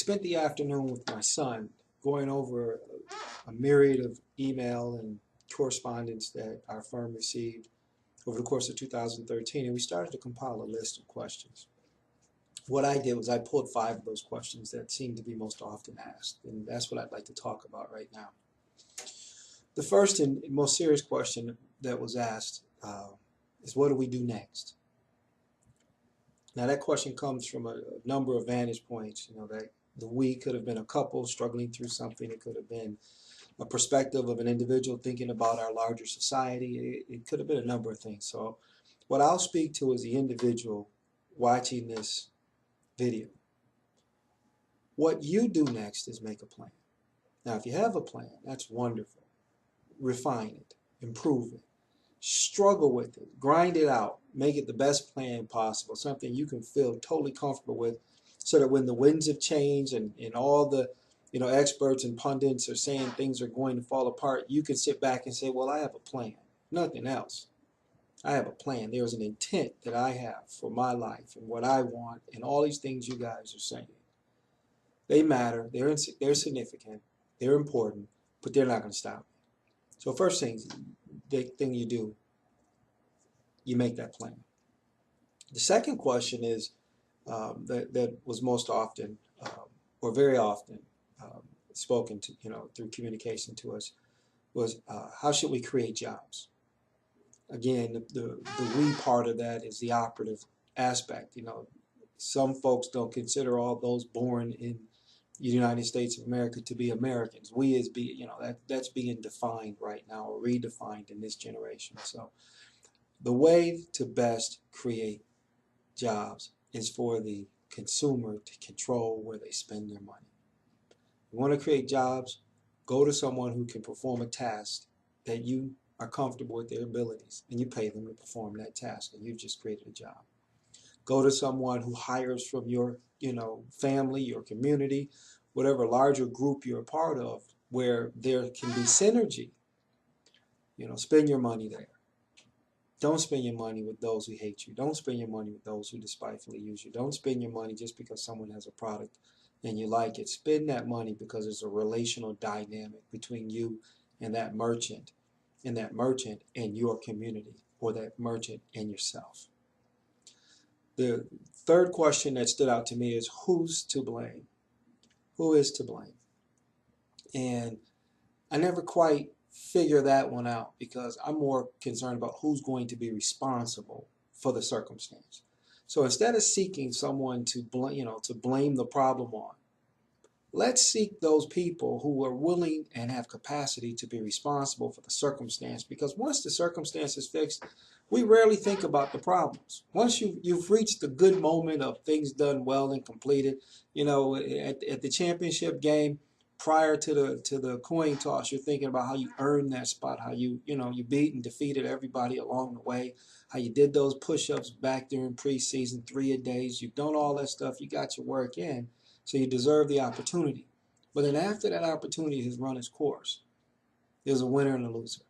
spent the afternoon with my son going over a myriad of email and correspondence that our firm received over the course of 2013, and we started to compile a list of questions. What I did was I pulled 5 of those questions that seemed to be most often asked, and that's what I'd like to talk about right now. The first and most serious question that was asked is, what do we do next? Now that question comes from a number of vantage points. That the we could have been a couple struggling through something. It could have been a perspective of an individual thinking about our larger society. It could have been a number of things. So what I'll speak to is the individual watching this video. What you do next is make a plan. Now, if you have a plan, that's wonderful. Refine it, improve it, struggle with it, grind it out, make it the best plan possible, something you can feel totally comfortable with, so that when the winds of change and all the experts and pundits are saying things are going to fall apart, you can sit back and say, well, I have a plan, nothing else. I have a plan. There's an intent that I have for my life and what I want, and all these things you guys are saying. They matter, they're significant, they're important, but they're not going to stop me. So first thing you do, you make that plan. The second question is that was most often or very often spoken to through communication to us was how should we create jobs? Again, the we part of that is the operative aspect. Some folks don't consider all those born in the United States of America to be Americans. We as that's being defined right now, or redefined in this generation. So the way to best create jobs is for the consumer to control where they spend their money. You want to create jobs, go to someone who can perform a task that you are comfortable with their abilities, and you pay them to perform that task, and you've just created a job. Go to someone who hires from your family, your community, whatever larger group you're a part of, where there can be synergy. Spend your money there. Don't spend your money with those who hate you. Don't spend your money with those who despitefully use you. Don't spend your money just because someone has a product and you like it. Spend that money because there's a relational dynamic between you and that merchant and your community, or that merchant and yourself. The third question that stood out to me is, who's to blame? Who is to blame? And I never quite figure that one out, because I'm more concerned about who's going to be responsible for the circumstance. So instead of seeking someone to blame the problem on, let's seek those people who are willing and have capacity to be responsible for the circumstance, because once the circumstance is fixed, we rarely think about the problems. Once you've reached the good moment of things done well and completed, at the championship game, prior to the coin toss, you're thinking about how you earned that spot, how you beat and defeated everybody along the way, how you did those push-ups back during preseason, 3-a-days. You've done all that stuff. You got your work in, so you deserve the opportunity. But then after that opportunity has run its course, there's a winner and a loser.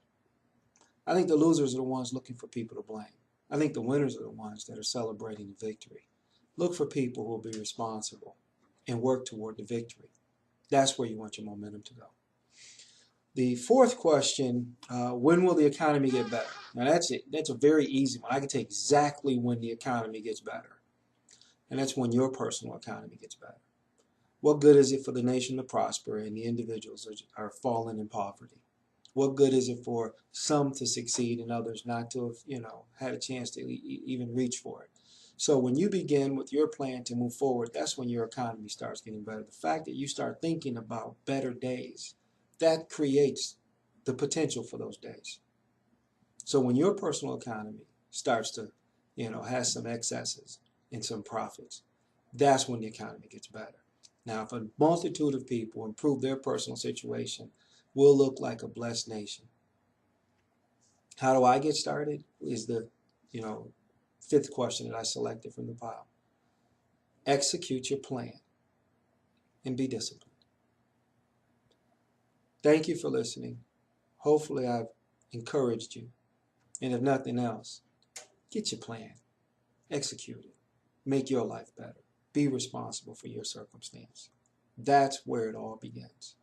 I think the losers are the ones looking for people to blame. I think the winners are the ones that are celebrating the victory. Look for people who will be responsible and work toward the victory. That's where you want your momentum to go. The fourth question, when will the economy get better? Now that's it. That's a very easy one. I can tell exactly when the economy gets better. And that's when your personal economy gets better. What good is it for the nation to prosper and the individuals are falling in poverty? What good is it for some to succeed and others not to have, had a chance to even reach for it? So when you begin with your plan to move forward, that's when your economy starts getting better. The fact that you start thinking about better days, that creates the potential for those days. So when your personal economy starts to, has some excesses and some profits, that's when the economy gets better. Now, if a multitude of people improve their personal situation, we'll look like a blessed nation. How do I get started? Is the, fifth question that I selected from the pile. Execute your plan and be disciplined. Thank you for listening. Hopefully I've encouraged you. And if nothing else, get your plan. Execute it. Make your life better. Be responsible for your circumstance. That's where it all begins.